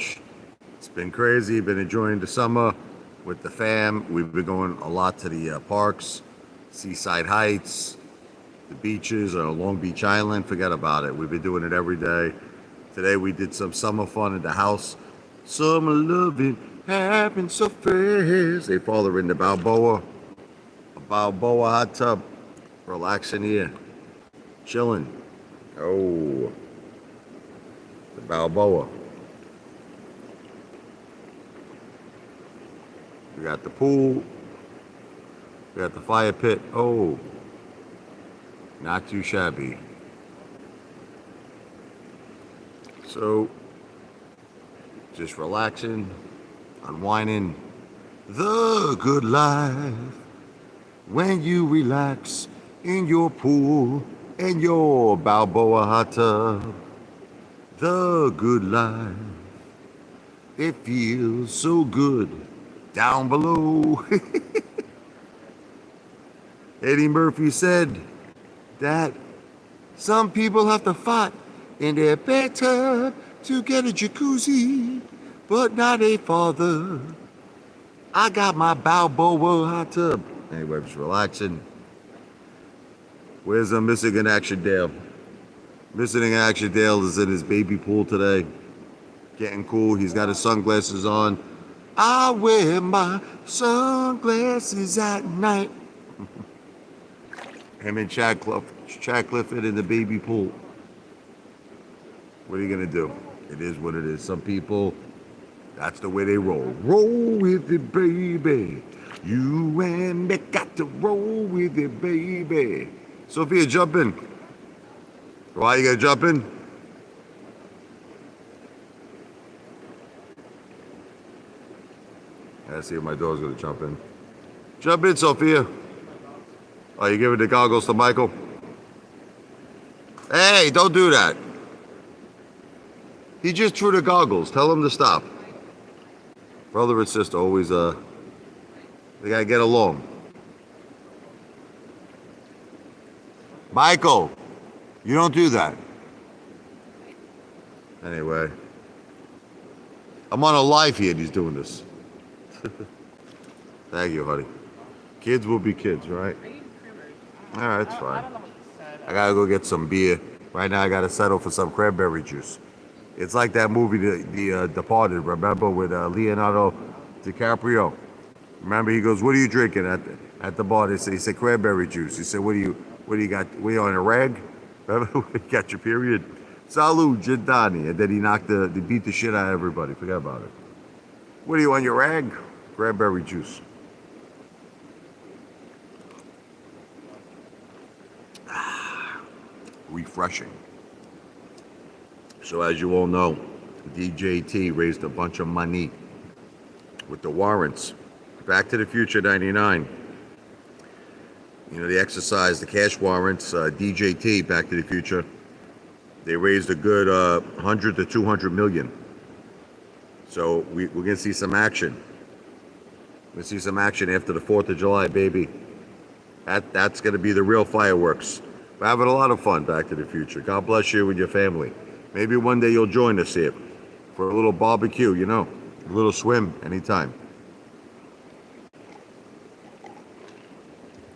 much. It's been crazy. Been enjoying the summer with the fam. We've been going a lot to the parks, Seaside Heights, the beaches, Long Beach Island. Forget about it. We've been doing it every day. Today we did some summer fun in the house. Summer loving happened so fast. They father in the Balboa, a Balboa hot tub, relaxing here, chilling. Oh, the Balboa. We got the pool. We got the fire pit. Oh, not too shabby. So, just relaxing, unwinding. The good life when you relax in your pool and your Balboa hot tub. The good life, it feels so good down below. Eddie Murphy said that some people have to fight in their bathtub to get a jacuzzi, but not a father. I got my Balboa hot tub. Anyway, just relaxing. Where's Missing in Action Dale? Missing in Action Dale is in his baby pool today. Getting cool. He's got his sunglasses on. I wear my sunglasses at night. Him and Chad Clifford in the baby pool. What are you gonna do? It is what it is. Some people, that's the way they roll. Roll with it, baby. You and me got to roll with it, baby. Sophia, jump in. Why you gonna jump in? I see if my daughter's gonna jump in. Jump in, Sophia. Oh, you giving the goggles to Michael? Hey, don't do that. He just threw the goggles. Tell him to stop. Brother and sister always, they gotta get along. Michael, you don't do that. Anyway, I'm on a live here and he's doing this. Thank you, honey. Kids will be kids, right? All right, it's fine. I gotta go get some beer. Right now I gotta settle for some cranberry juice. It's like that movie, The Departed, remember, with Leonardo DiCaprio. Remember, he goes, "What are you drinking at the bar?" He said, "Cranberry juice." He said, "What do you got? What are you on a rag?" Remember, you got your period. Salud, Jindani, and then he beat the shit out of everybody. Forget about it. What are you on your rag? Cranberry juice. Refreshing. So as you all know, DJT raised a bunch of money with the warrants. Back to the Future 99. You know, they exercised the cash warrants, DJT, Back to the Future. They raised a good 100 to 200 million. So we're going to see some action. We'll see some action after the 4th of July, baby. That's going to be the real fireworks. We're having a lot of fun, Back to the Future. God bless you and your family. Maybe one day you'll join us here for a little barbecue, you know, a little swim anytime.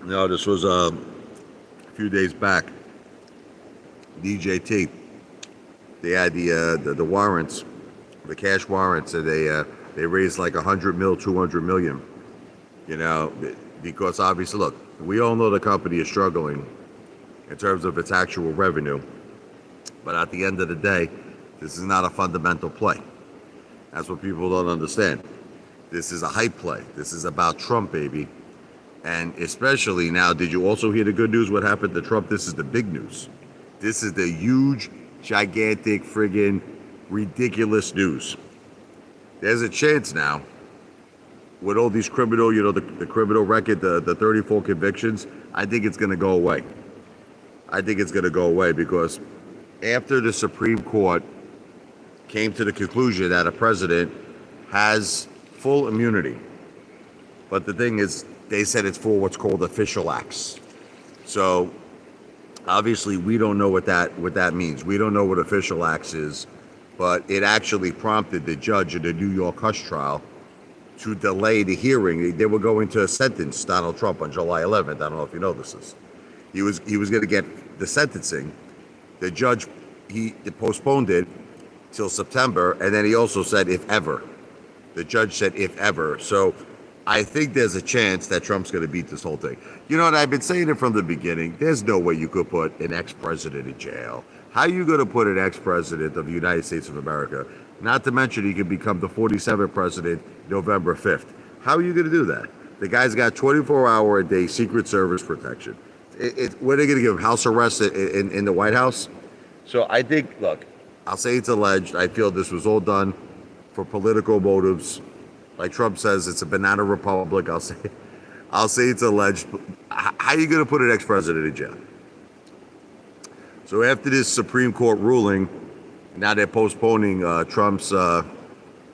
No, this was a few days back. DJT, they had the warrants, the cash warrants, and they raised like 100 mil, 200 million. You know, because obviously, look, we all know the company is struggling in terms of its actual revenue. But at the end of the day, this is not a fundamental play. That's what people don't understand. This is a hype play. This is about Trump, baby. And especially now, did you also hear the good news? What happened to Trump? This is the big news. This is the huge, gigantic, friggin' ridiculous news. There's a chance now, with all these criminal, you know, the criminal record, the 34 convictions, I think it's going to go away. I think it's going to go away because after the Supreme Court came to the conclusion that a president has full immunity, but the thing is, they said it's for what's called official acts. So obviously we don't know what that means. We don't know what official acts is. but it actually prompted the judge in the New York hush trial to delay the hearing. They were going to sentence Donald Trump on July 11th. I don't know if you know this is. He was going to get the sentencing. The judge he postponed it till September, and then he also said if ever. The judge said if ever. So I think there's a chance that Trump's going to beat this whole thing. You know what? I've been saying it from the beginning. There's no way you could put an ex-president in jail. How are you going to put an ex-president of the United States of America? Not to mention he could become the 47th president November 5th. How are you going to do that? The guy's got 24-hour-a-day Secret Service protection. What are they going to give him? House arrest in the White House? So I think, look, I'll say it's alleged. I feel this was all done for political motives. Like Trump says, it's a banana republic. I'll say it's alleged. How are you going to put an ex-president in jail? So after this Supreme Court ruling, now they're postponing Trump's. I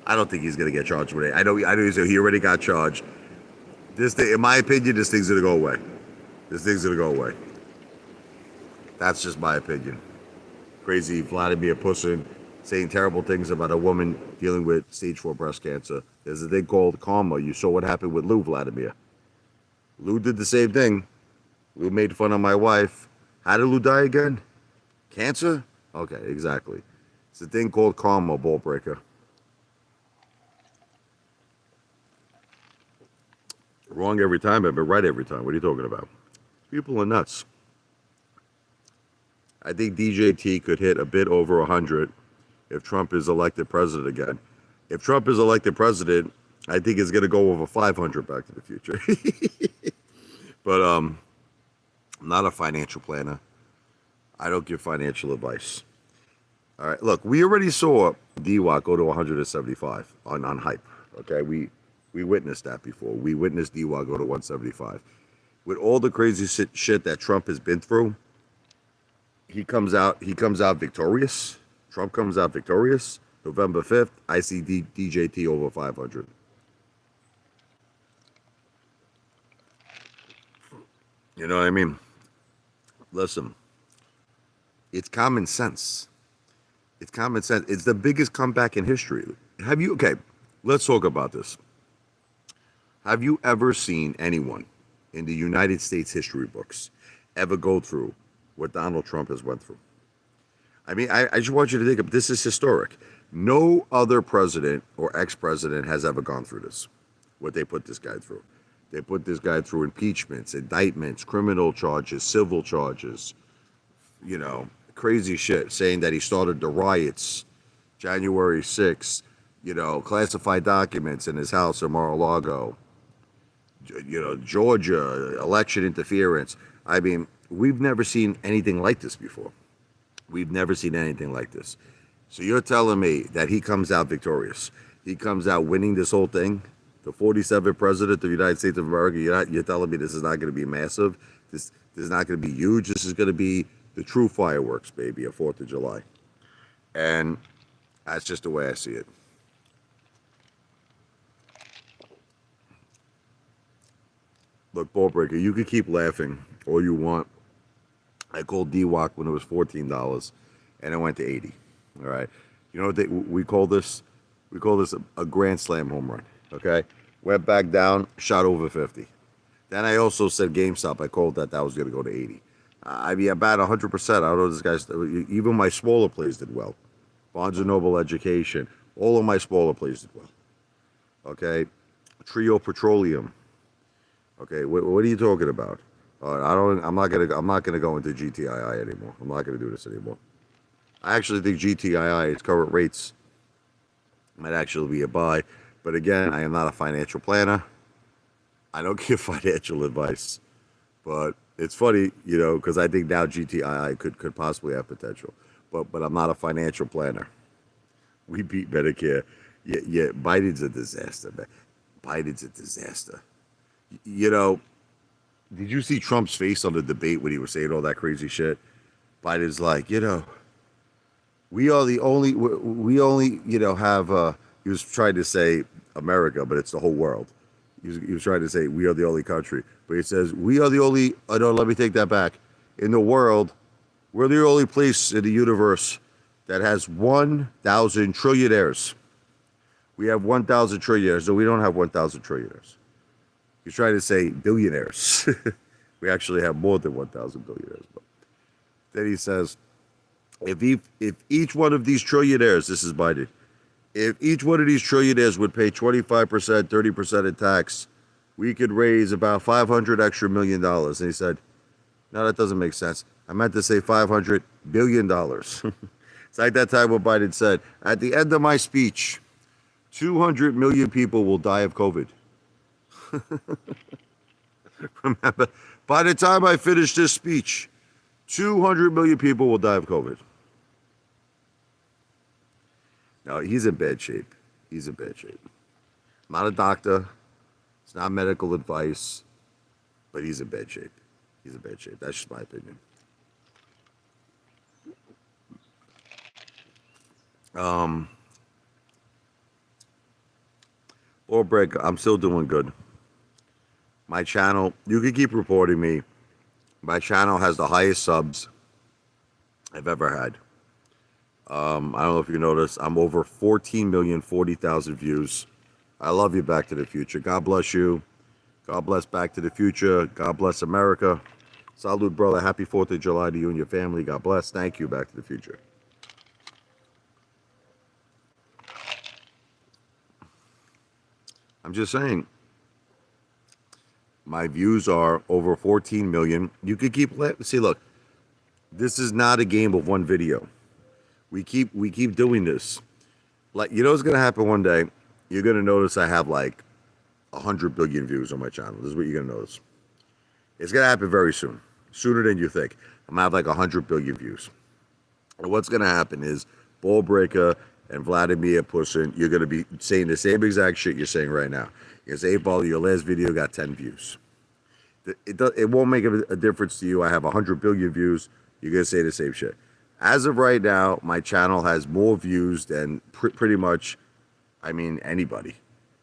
don't think he's going to get charged with it. I know he already got charged. This thing, in my opinion, this thing's going to go away. This thing's going to go away. That's just my opinion. Crazy Vladimir Putin saying terrible things about a woman dealing with stage 4 breast cancer. There's a thing called karma. You saw what happened with Lou, Vladimir. Lou did the same thing. Lou made fun of my wife. How did Lou die again? Cancer? Okay, exactly. It's a thing called karma, ball breaker. Wrong every time, but right every time. What are you talking about? People are nuts. I think DJT could hit a bit over 100 if Trump is elected president again. If Trump is elected president, I think it's going to go over 500 back to the future. But I'm not a financial planner. I don't give financial advice. All right, look, we already saw DWAC go to 175 on hype. Okay, we witnessed that before. We witnessed DWAC go to 175. With all the crazy shit that Trump has been through, he comes out victorious. Trump comes out victorious. November 5th, I see DJT over 500. You know what I mean? Listen, it's common sense. It's common sense. It's the biggest comeback in history. Okay, let's talk about this. Have you ever seen anyone in the United States history books ever go through what Donald Trump has went through? I mean, I just want you to think of this is historic. No other president or ex-president has ever gone through this, what they put this guy through. They put this guy through impeachments, indictments, criminal charges, civil charges, you know, crazy shit, saying that he started the riots, January 6th, you know, classified documents in his house in Mar-a-Lago, you know, Georgia, election interference. I mean, we've never seen anything like this before. We've never seen anything like this. So you're telling me that he comes out victorious. He comes out winning this whole thing? The 47th president of the United States of America, you're telling me this is not going to be massive? This is not going to be huge? This is going to be the true fireworks, baby, of 4th of July. And that's just the way I see it. Look, ball breaker, you can keep laughing all you want. I called DWAC when it was $14, and it went to 80. All right, you know what we call this? We call this a grand slam home run. Okay, went back down, shot over 50. Then I also said GameStop. I called that was going to go to 80. I mean, about 100%. I don't know this guy's. Even my smaller plays did well. Barnes and Noble Education. All of my smaller plays did well. Okay, Trio Petroleum. Okay, what are you talking about? I'm not gonna go into GTII anymore. I'm not gonna do this anymore. I actually think GTII, its current rates, might actually be a buy. But again, I am not a financial planner. I don't give financial advice. But it's funny, you know, because I think now GTII could possibly have potential. But I'm not a financial planner. We beat Medicare. Yeah, Biden's a disaster, man. Biden's a disaster. You know, did you see Trump's face on the debate when he was saying all that crazy shit? Biden's like, you know, we only, you know, have, he was trying to say America, but it's the whole world. He was trying to say we are the only country. But he says, we are the only, oh no, let me take that back. In the world, we're the only place in the universe that has 1,000 trillionaires. We have 1,000 trillionaires, so we don't have 1,000 trillionaires. He's trying to say billionaires. We actually have more than 1,000 billionaires. But then he says, if each one of these trillionaires, this is Biden, if each one of these trillionaires would pay 25%, 30% in tax, we could raise about $500 extra million. And he said, no, that doesn't make sense. I meant to say $500 billion. It's like that time when Biden said, at the end of my speech, 200 million people will die of COVID. Remember, by the time I finish this speech, 200 million people will die of COVID. No, he's in bad shape. He's in bad shape. I'm not a doctor. It's not medical advice, but he's in bad shape. He's in bad shape. That's just my opinion. Or break. I'm still doing good. My channel, you can keep reporting me. My channel has the highest subs I've ever had. I don't know if you noticed, I'm over 14,040,000 views. I love you, Back to the Future. God bless you. God bless Back to the Future. God bless America. Salute, brother. Happy 4th of July to you and your family. God bless. Thank you, Back to the Future. I'm just saying, my views are over 14 million. You could keep, see, look, this is not a game of one video. We keep doing this. Like, you know what's going to happen one day? You're going to notice I have like 100 billion views on my channel. This is what you're going to notice. It's going to happen very soon. Sooner than you think. I'm going to have like 100 billion views. And what's going to happen is Ball Breaker and Vladimir Putin, you're going to be saying the same exact shit you're saying right now. You're going to say, Ball, your last video got 10 views. It won't make a difference to you. I have 100 billion views. You're going to say the same shit. As of right now, my channel has more views than pretty much, I mean, anybody.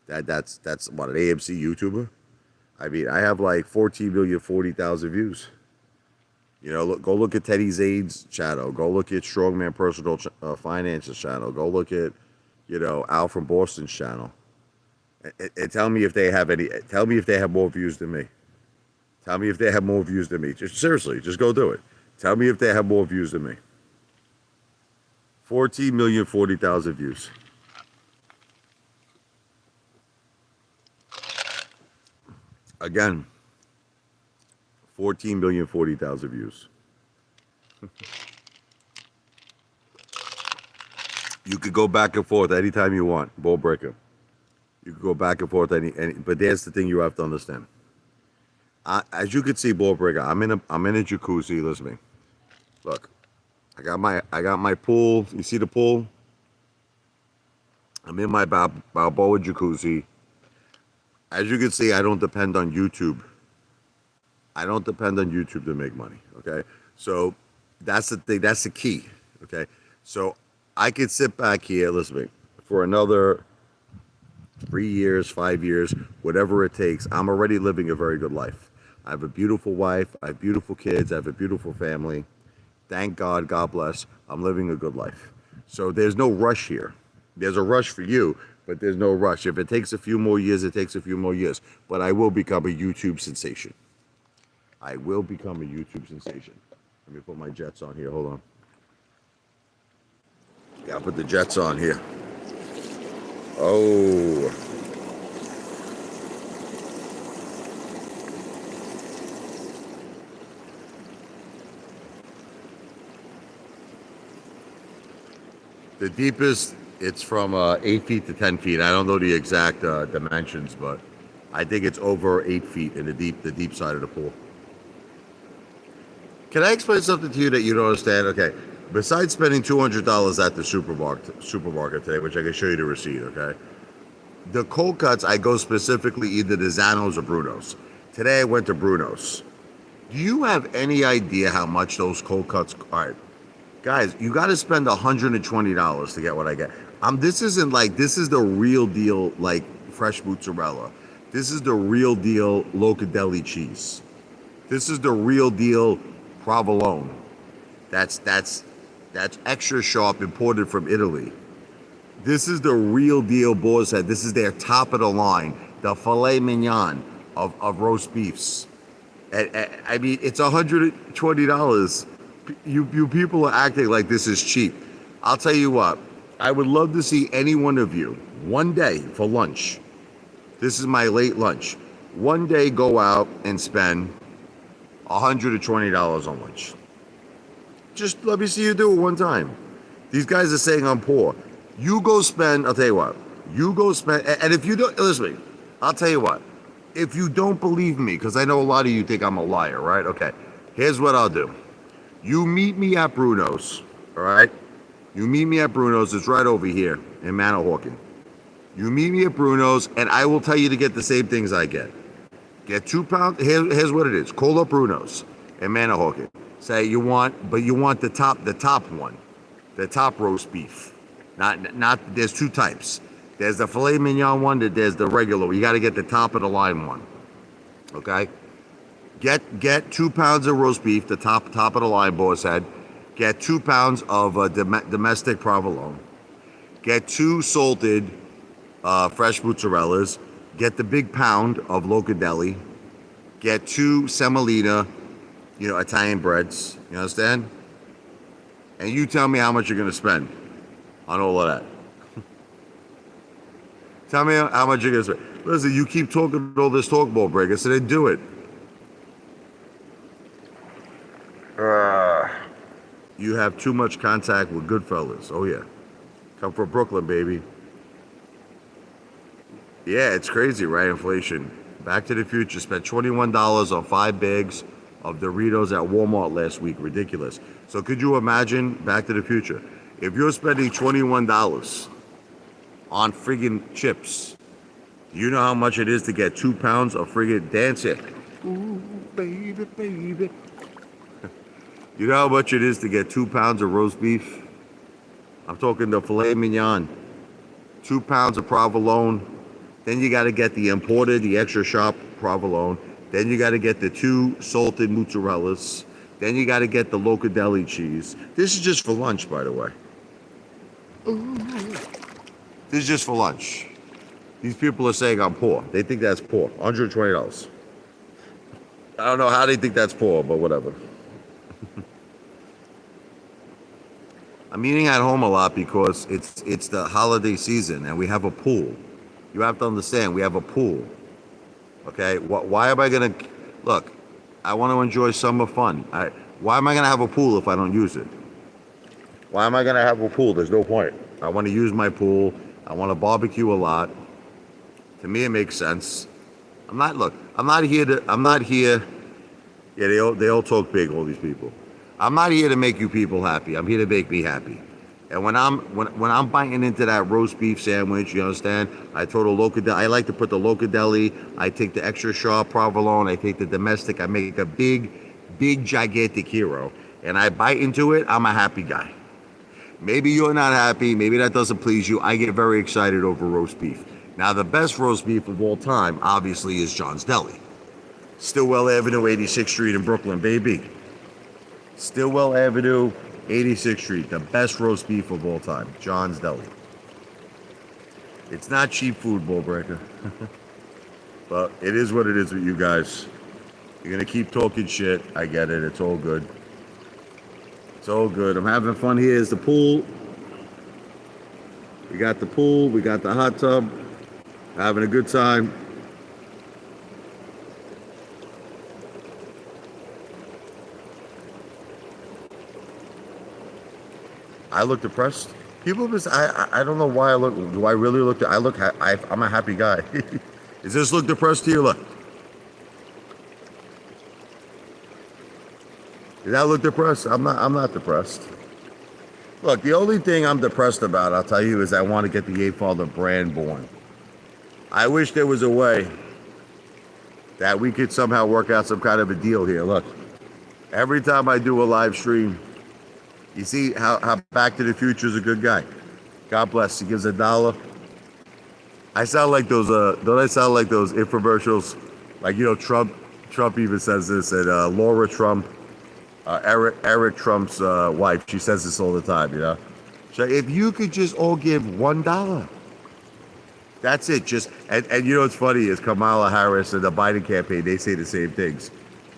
That's what, an AMC YouTuber? I mean, I have like 14,040,000 views. You know, go look at Teddy Zane's channel. Go look at Strongman Personal Finances channel. Go look at, you know, Al from Boston's channel. And tell me if they have tell me if they have more views than me. Tell me if they have more views than me. Just seriously, just go do it. Tell me if they have more views than me. 14,040,000 views. Again, 14,040,000 views. You could go back and forth anytime you want, Ball Breaker. You could go back and forth but there's the thing you have to understand. As you can see, Ball Breaker, I'm in a jacuzzi. Listen to me. Look, I got my pool. You see the pool? I'm in my Balboa jacuzzi. As you can see, I don't depend on YouTube. I don't depend on YouTube to make money. Okay, so that's the thing. That's the key. Okay, so I could sit back here, listen to me, for another 3 years, 5 years, whatever it takes. I'm already living a very good life. I have a beautiful wife. I have beautiful kids. I have a beautiful family. Thank God. God bless. I'm living a good life. So there's no rush here. There's a rush for you, but there's no rush. If it takes a few more years, it takes a few more years. But I will become a YouTube sensation. I will become a YouTube sensation. Let me put my jets on here. Hold on. Gotta put the jets on here. Oh. The deepest, it's from 8 feet to 10 feet. I don't know the exact dimensions, but I think it's over 8 feet in the deep side of the pool. Can I explain something to you that you don't understand? Okay, besides spending $200 at the supermarket today, which I can show you the receipt, okay? The cold cuts, I go specifically either to Zano's or Bruno's. Today I went to Bruno's. Do you have any idea how much those cold cuts are? Guys, you got to spend $120 to get what I get. This is the real deal, like fresh mozzarella. This is the real deal Locatelli cheese. This is the real deal provolone. That's That's extra sharp, imported from Italy. This is the real deal boar's head. This is their top of the line, the filet mignon of roast beefs. I mean, it's $120. You people are acting like this is cheap. I'll tell you what, I would love to see any one of you one day for lunch. This is my late lunch. One day go out and spend $120 on lunch. Just let me see you do it one time. These guys are saying I'm poor. You go spend, I'll tell you what, you go spend, and if you don't, listen to me, I'll tell you what, if you don't believe me, because I know a lot of you think I'm a liar, right? Okay, here's what I'll do. You meet me at Bruno's, all right? You meet me at Bruno's, it's right over here in Manahawkin. You meet me at Bruno's, and I will tell you to get the same things I get. Get 2 pounds, here's what it is. Call up Bruno's in Manahawkin. Say you want the top one, the top roast beef. Not. There's 2 types. There's the filet mignon one. There's the regular one. You got to get the top of the line one. Okay. Get 2 pounds of roast beef, the top of the line, boss head. Get 2 pounds of domestic provolone. Get 2 salted fresh mozzarellas. Get the big pound of locadeli. Get 2 semolina, Italian breads. You understand? And you tell me how much you're gonna spend on all of that. Tell me how much you're gonna spend. Listen, you keep talking all this talk, ball breaker, so then do it. You have too much contact with Goodfellas. Oh yeah, come from Brooklyn, baby. Yeah, it's crazy, right? Inflation. Back to the Future spent $21 on 5 bags of Doritos at Walmart last week. Ridiculous. So could you imagine Back to the Future? If you're spending $21 on friggin' chips, you know how much it is to get 2 pounds of friggin' dance it. Ooh, baby, baby. You know how much it is to get 2 pounds of roast beef? I'm talking the filet mignon. 2 pounds of provolone. Then you got to get the imported, the extra sharp provolone. Then you got to get the 2 salted mozzarellas. Then you got to get the locadeli cheese. This is just for lunch, by the way. Ooh. This is just for lunch. These people are saying I'm poor. They think that's poor. $120. I don't know how they think that's poor, but whatever. I'm eating at home a lot because it's the holiday season and we have a pool. You have to understand, we have a pool. Okay? Why am I going to... Look, I want to enjoy summer fun. Why am I going to have a pool if I don't use it? Why am I going to have a pool? There's no point. I want to use my pool. I want to barbecue a lot. To me, it makes sense. I'm not here... Yeah, they all talk big, all these people. I'm not here to make you people happy. I'm here to make me happy. And when I'm biting into that roast beef sandwich, you understand? I throw the locadeli. I like to put the locadeli. I take the extra sharp provolone. I take the domestic. I make a big, gigantic hero. And I bite into it. I'm a happy guy. Maybe you're not happy. Maybe that doesn't please you. I get very excited over roast beef. Now, the best roast beef of all time, obviously, is John's Deli. Stillwell Avenue, 86th Street in Brooklyn, baby. Stillwell Avenue, 86th Street, the best roast beef of all time, John's Deli. It's not cheap food, Bullbreaker. But it is what it is with you guys. You're going to keep talking shit. I get it. It's all good. It's all good. I'm having fun. Here's the pool. We got the pool. We got the hot tub. Having a good time. I look depressed. People just, I don't know why I look, do I really look, I'm a happy guy. Does this look depressed to you? Look. Does that look depressed? I'm not depressed. Look, the only thing I'm depressed about, I'll tell you, is I want to get the Apefather brand born. I wish there was a way that we could somehow work out some kind of a deal here. Look, every time I do a live stream, you see how Back to the Future is a good guy. God bless. He gives $1. I sound like those. Don't I sound like those infomercials? Like, Trump even says this, and Laura Trump Eric Trump's wife. She says this all the time. So if you could just all give $1, that's it. Just and you know what's funny is Kamala Harris and the Biden campaign. They say the same things.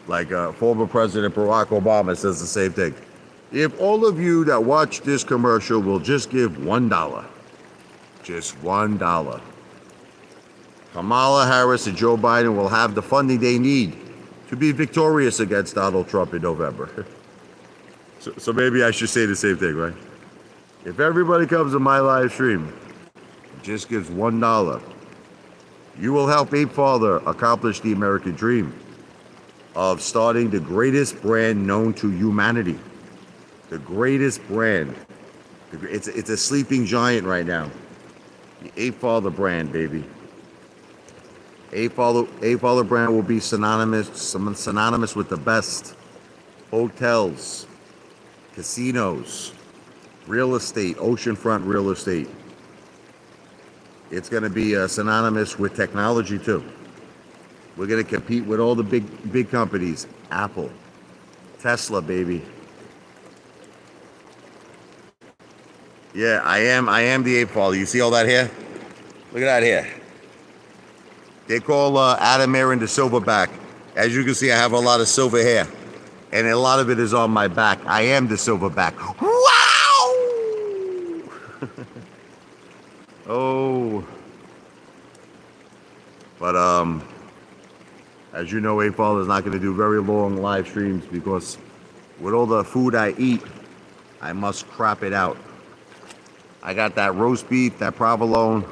Like former President Barack Obama says the same thing. If all of you that watch this commercial will just give $1, just $1, Kamala Harris and Joe Biden will have the funding they need to be victorious against Donald Trump in November. So maybe I should say the same thing, right? If everybody comes to my live stream, just gives $1, you will help Apefather accomplish the American dream of starting the greatest brand known to humanity. The greatest brand. It's a sleeping giant right now. The Apefather brand, baby. Apefather brand will be synonymous with the best hotels, casinos, real estate, oceanfront real estate. It's going to be synonymous with technology too. We're going to compete with all the big companies. Apple, Tesla, baby. Yeah, I am the Apefather. You see all that hair? Look at that hair. They call Adam Aaron the silverback. As you can see, I have a lot of silver hair, and a lot of it is on my back. I am the silverback. Wow! Oh. But as you know, Apefather is not going to do very long live streams because with all the food I eat, I must crop it out. I got that roast beef, that provolone,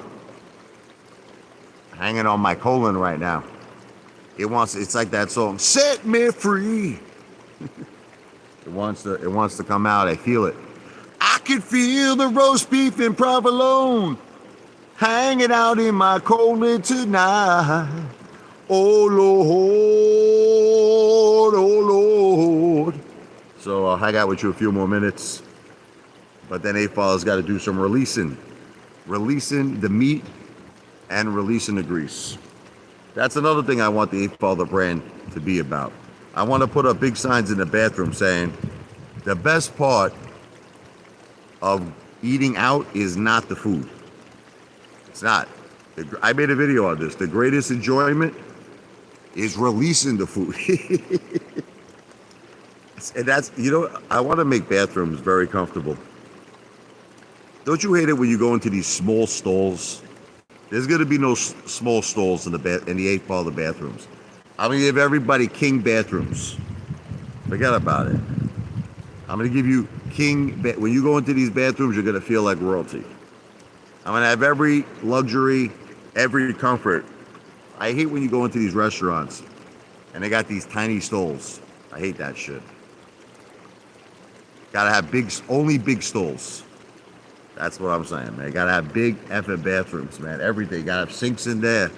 hanging on my colon right now. It's like that song, "Set Me Free." It wants to come out. I feel it. I can feel the roast beef and provolone hanging out in my colon tonight. Oh Lord, oh Lord. So I'll hang out with you a few more minutes. But then Apefather's got to do some releasing the meat and releasing the grease. That's another thing I want the Apefather brand to be about. I want to put up big signs in the bathroom saying the best part of eating out is not the food. It's not. I made a video on this. The greatest enjoyment is releasing the food. And that's, I want to make bathrooms very comfortable. Don't you hate it when you go into these small stalls? There's going to be no small stalls in the Apefather bathrooms. I'm going to give everybody king bathrooms. Forget about it. I'm going to give you when you go into these bathrooms, you're going to feel like royalty. I'm going to have every luxury, every comfort. I hate when you go into these restaurants and they got these tiny stalls. I hate that shit. Gotta have only big stalls. That's what I'm saying, man. Gotta have big effing bathrooms, man. Everything. Gotta have sinks in there.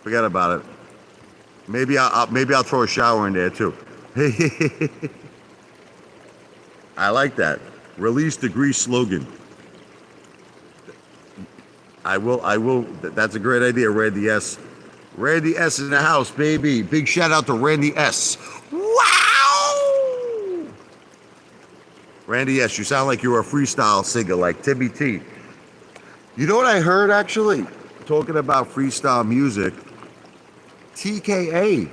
Forget about it. Maybe I'll throw a shower in there too. I like that. Release the grease slogan. I will. That's a great idea, Randy S. Randy S in the house, baby. Big shout out to Randy S. Wow! Randy S, you sound like you're a freestyle singer like Timmy T. You know what I heard, actually? Talking about freestyle music, TKA,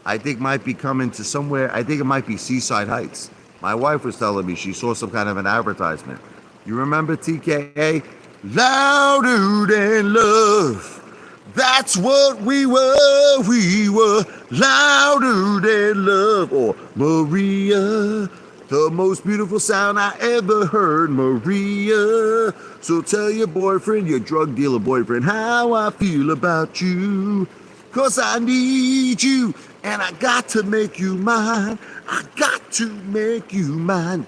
I think might be coming to somewhere. I think it might be Seaside Heights. My wife was telling me she saw some kind of an advertisement. You remember TKA? Louder than love. That's what we were. We were louder than love. Or Maria, the most beautiful sound I ever heard. Maria. So tell your boyfriend, your drug dealer boyfriend, how I feel about you. 'Cause I need you, and I got to make you mine. I got to make you mine.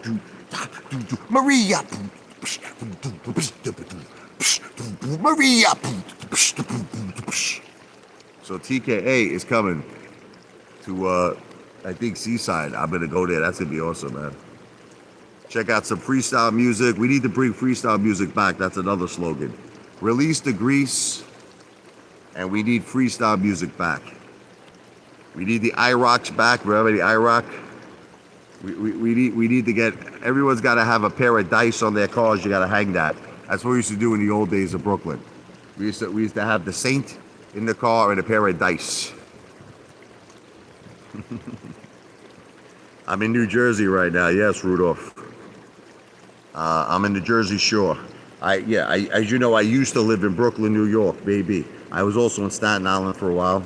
Maria. Maria. So TKA is coming to, I think, Seaside. I'm going to go there. That's going to be awesome, man. Check out some freestyle music. We need to bring freestyle music back. That's another slogan. Release the grease, and we need freestyle music back. We need the IROCs back. Remember the IROC? We need to get, everyone's got to have a pair of dice on their cars. You got to hang that. That's what we used to do in the old days of Brooklyn. We used to have the saint in the car and a pair of dice. I'm in New Jersey right now. Yes, Rudolph. I'm in the Jersey Shore. As you know, I used to live in Brooklyn, New York, baby. I was also in Staten Island for a while.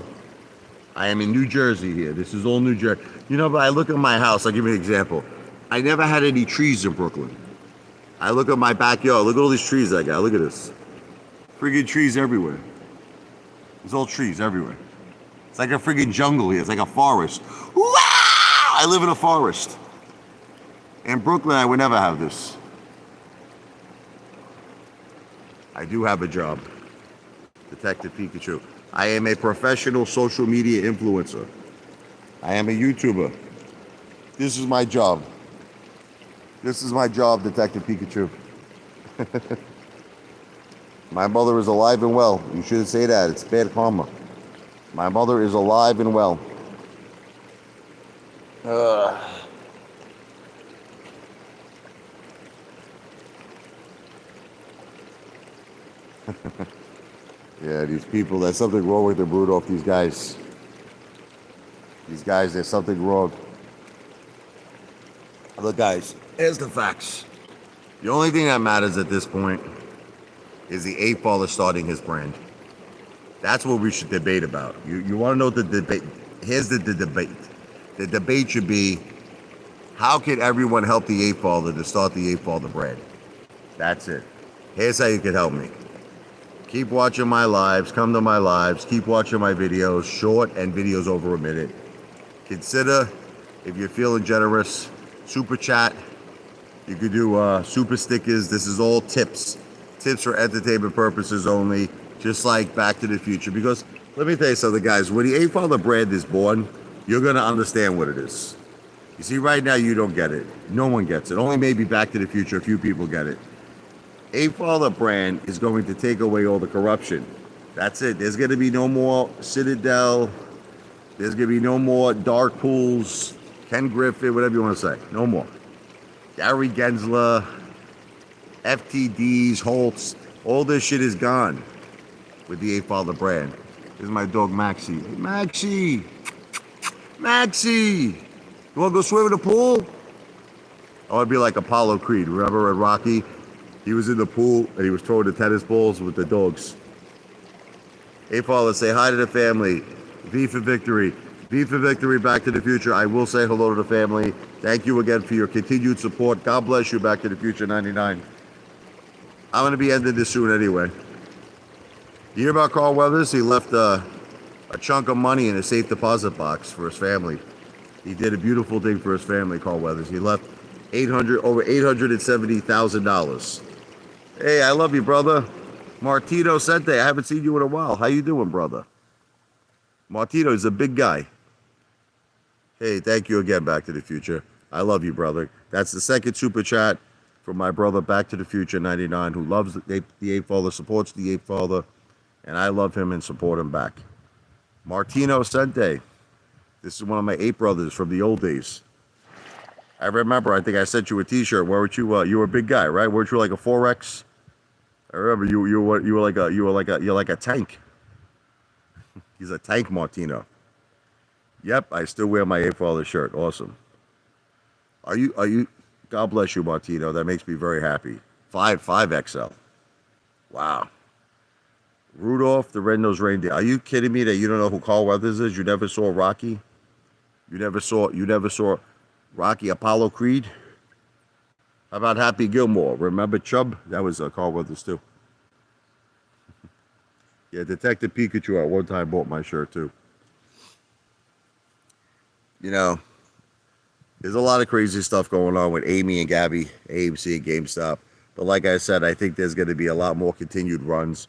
I am in New Jersey here. This is all New Jersey. You know, but I look at my house. I'll give you an example. I never had any trees in Brooklyn. I look at my backyard. Look at all these trees I got. Look at this. Friggin' trees everywhere. There's all trees everywhere. It's like a friggin' jungle here. It's like a forest. Wow! I live in a forest. In Brooklyn, I would never have this. I do have a job. Detective Pikachu. I am a professional social media influencer. I am a YouTuber. This is my job. This is my job, Detective Pikachu. My mother is alive and well. You shouldn't say that. It's bad karma. My mother is alive and well. Yeah, these people, there's something wrong with them, Rudolph. These guys, there's something wrong. Look, guys, here's the facts. The only thing that matters at this point is the Apefather starting his brand. That's what we should debate about. You want to know the debate? Here's the debate. The debate should be, how can everyone help the Apefather to start the Apefather brand? That's it. Here's how you can help me. Keep watching my lives. Come to my lives. Keep watching my videos, short and videos over a minute. Consider, if you're feeling generous, super chat. You could do super stickers. This is all tips. Tips for entertainment purposes only, just like Back to the Future. Because let me tell you something, guys. When the Apefather brand is born, you're going to understand what it is. You see, right now, you don't get it. No one gets it. Only maybe Back to the Future, a few people get it. Apefather brand is going to take away all the corruption. That's it. There's going to be no more Citadel. There's going to be no more Dark Pools, Ken Griffin, whatever you want to say. No more. Gary Gensler, FTDs, Holtz, all this shit is gone with the Apefather brand. This is my dog, Maxie. Hey, Maxie! Maxie! You want to go swim in the pool? I want to be like Apollo Creed. Remember at Rocky? He was in the pool and he was throwing the tennis balls with the dogs. Apefather, say hi to the family. V for victory. V for victory, Back to the Future. I will say hello to the family. Thank you again for your continued support. God bless you, Back to the Future 99. I'm going to be ending this soon anyway. You hear about Carl Weathers? He left a chunk of money in a safe deposit box for his family. He did a beautiful thing for his family, Carl Weathers. He left over $870,000. Hey, I love you, brother. Martino Sente, I haven't seen you in a while. How you doing, brother? Martino is a big guy. Hey, thank you again, Back to the Future. I love you, brother. That's the second super chat from my brother, Back to the Future 99, who loves the Apefather, supports the Apefather, and I love him and support him back. Martino Sente. This is one of my ape brothers from the old days. I remember, I think I sent you a t-shirt. Weren't you, you were a big guy, right? Weren't you like a 4X? I remember you were like a tank. He's a tank, Martino. Yep, I still wear my Apefather shirt. Awesome. Are you, God bless you, Martino. That makes me very happy. 5XL. Wow. Rudolph the Red-Nosed Reindeer. Are you kidding me that you don't know who Carl Weathers is? You never saw Rocky? You never saw Rocky Apollo Creed? How about Happy Gilmore? Remember Chubb? That was Carl Weathers too. Yeah, Detective Pikachu at one time bought my shirt too. You know, there's a lot of crazy stuff going on with Amy and Gabby, AMC and GameStop. But like I said, I think there's going to be a lot more continued runs.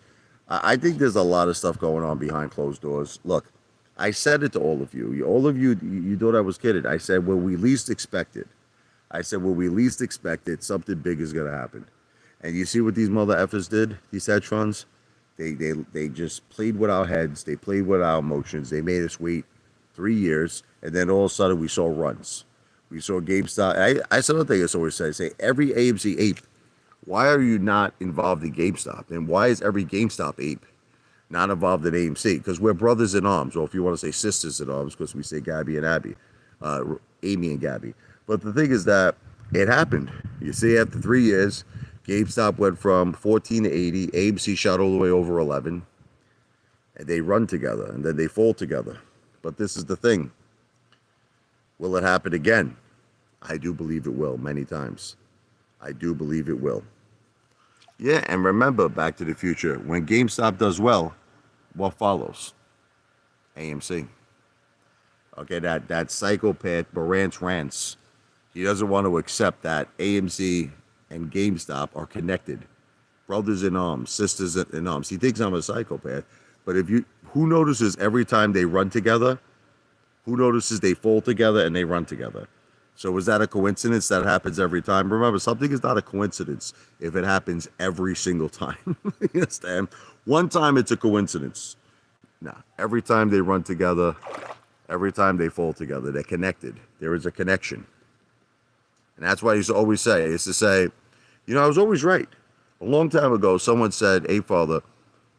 I think there's a lot of stuff going on behind closed doors. Look, I said it to all of you. All of you, you thought I was kidding. I said, when we least expect it. Something big is going to happen. And you see what these mother effers did, these hedge funds? They just played with our heads. They played with our emotions. They made us wait 3 years. And then all of a sudden we saw runs. We saw GameStop. I said another thing I always say every AMC ape. Why are you not involved in GameStop? And why is every GameStop ape not involved in AMC? Because we're brothers in arms, or if you want to say sisters in arms, because we say Gabby and Abby, Amy and Gabby. But the thing is that it happened. You see, after 3 years, GameStop went from 14 to 80. AMC shot all the way over 11. And they run together, and then they fall together. But this is the thing. Will it happen again? I do believe it will, many times. I do believe it will. Yeah, and remember, Back to the Future, when GameStop does well, what follows? AMC. Okay, that psychopath Barance Rance, he doesn't want to accept that AMC and GameStop are connected. Brothers in arms, sisters in arms. He thinks I'm a psychopath, but who notices every time they run together? Who notices they fall together and they run together? So is that a coincidence that happens every time? Remember, something is not a coincidence if it happens every single time. You understand? One time it's a coincidence. Nah, every time they run together, every time they fall together, they're connected. There is a connection. And that's why I used to always say, I was always right. A long time ago, someone said, Apefather,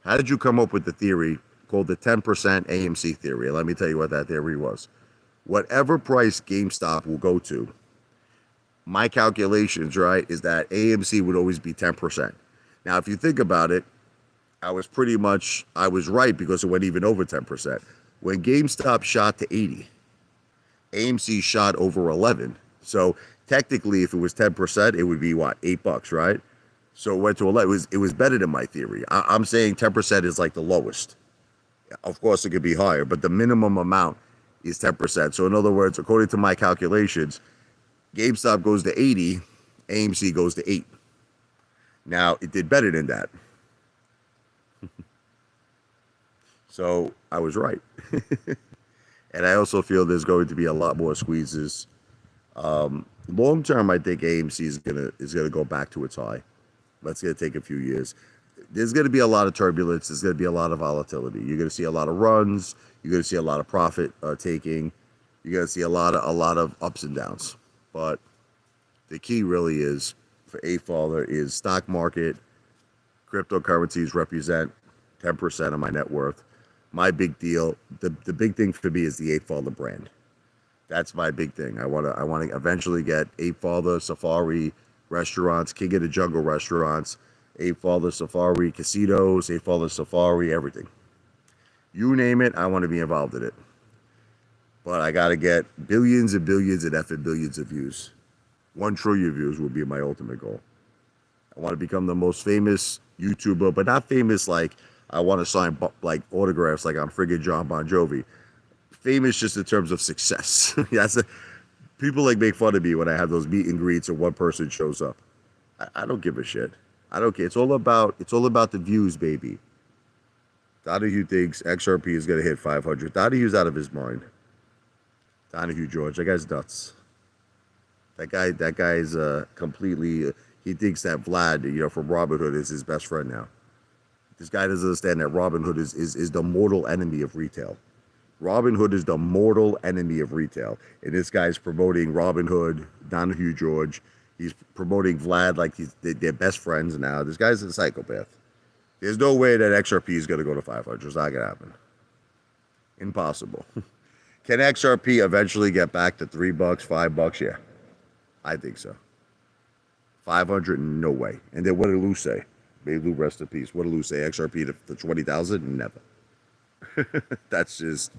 how did you come up with the theory called the 10% AMC theory? And let me tell you what that theory was. Whatever price GameStop will go to, my calculations, right, is that AMC would always be 10%. Now, if you think about it, I was right because it went even over 10%. When GameStop shot to 80, AMC shot over 11. So technically, if it was 10%, it would be what, $8, right? So it went to 11. It was better than my theory. I'm saying 10% is like the lowest. Of course, it could be higher, but the minimum amount is 10%. So in other words, according to my calculations, GameStop goes to 80, AMC goes to 8. Now, it did better than that. So I was right. And I also feel there's going to be a lot more squeezes. Long term, I think AMC is gonna go back to its high. That's gonna take a few years. There's gonna be a lot of turbulence. There's gonna be a lot of volatility. You're gonna see a lot of runs. You're gonna see a lot of profit taking. You're gonna see a lot of ups and downs. But the key really is for Apefather is stock market. Cryptocurrencies represent 10% of my net worth. My big deal, the big thing for me is the Apefather brand. That's my big thing. I want to eventually get Apefather Safari restaurants, King of the Jungle restaurants, Apefather Safari casinos, Apefather Safari everything. You name it, I want to be involved in it. But I got to get billions and billions and effing billions of views. 1 trillion views would be my ultimate goal. I want to become the most famous YouTuber, but not famous like I want to sign like autographs like I'm friggin' John Bon Jovi. Famous just in terms of success. People like make fun of me when I have those meet and greets and one person shows up. I don't give a shit. I don't care. It's all about the views, baby. Donahue thinks XRP is gonna hit 500. Donahue's out of his mind. Donahue George, that guy's nuts. That guy's completely. He thinks that Vlad, from Robinhood, is his best friend now. This guy doesn't understand that Robinhood is the mortal enemy of retail. Robinhood is the mortal enemy of retail. And this guy's promoting Robinhood, Donahue George. He's promoting Vlad like they're best friends now. This guy's a psychopath. There's no way that XRP is going to go to 500. It's not going to happen. Impossible. Can XRP eventually get back to $3, $5? Yeah, I think so. 500, no way. And then what did Lou say? May Lou rest in peace. What did Lou say? XRP to 20,000? Never. That's just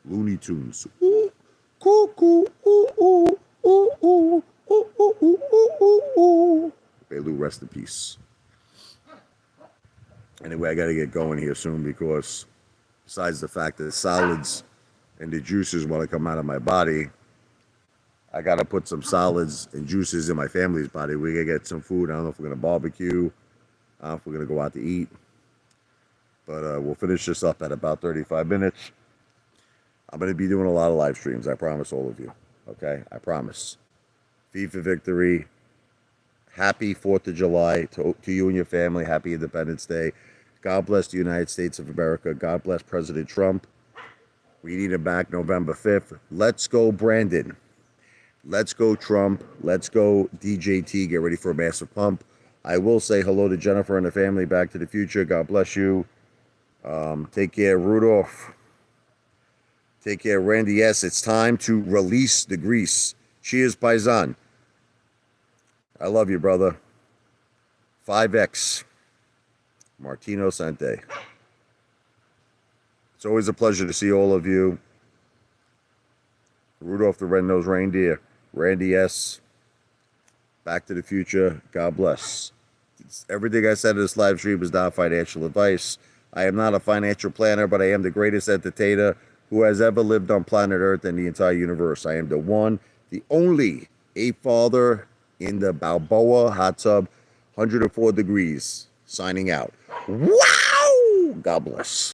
Looney Tunes. Ooh, cuckoo, ooh, ooh, ooh, ooh, ooh, ooh, ooh, ooh, ooh. May Lou rest in peace. Anyway, I got to get going here soon because besides the fact that the solids and the juices want to come out of my body, I got to put some solids and juices in my family's body. We're going to get some food. I don't know if we're going to barbecue. I don't know if we're going to go out to eat. But we'll finish this up at about 35 minutes. I'm going to be doing a lot of live streams. I promise all of you. Okay? I promise. FIFA victory. Happy 4th of July to you and your family. Happy Independence Day. God bless the United States of America. God bless President Trump. We need him back November 5th. Let's go, Brandon. Let's go, Trump. Let's go, DJT. Get ready for a massive pump. I will say hello to Jennifer and the family. Back to the Future. God bless you. Take care, Rudolph. Take care, Randy. Yes, it's time to release the grease. Cheers, Paisan. I love you, brother. 5X. Martino Sante. It's always a pleasure to see all of you. Rudolph the Red-Nosed Reindeer. Randy S. Back to the Future. God bless. Everything I said in this live stream is not financial advice. I am not a financial planner, but I am the greatest entertainer who has ever lived on planet Earth and the entire universe. I am the one, the only Apefather in the Balboa hot tub, 104 degrees, signing out. Wow! God bless.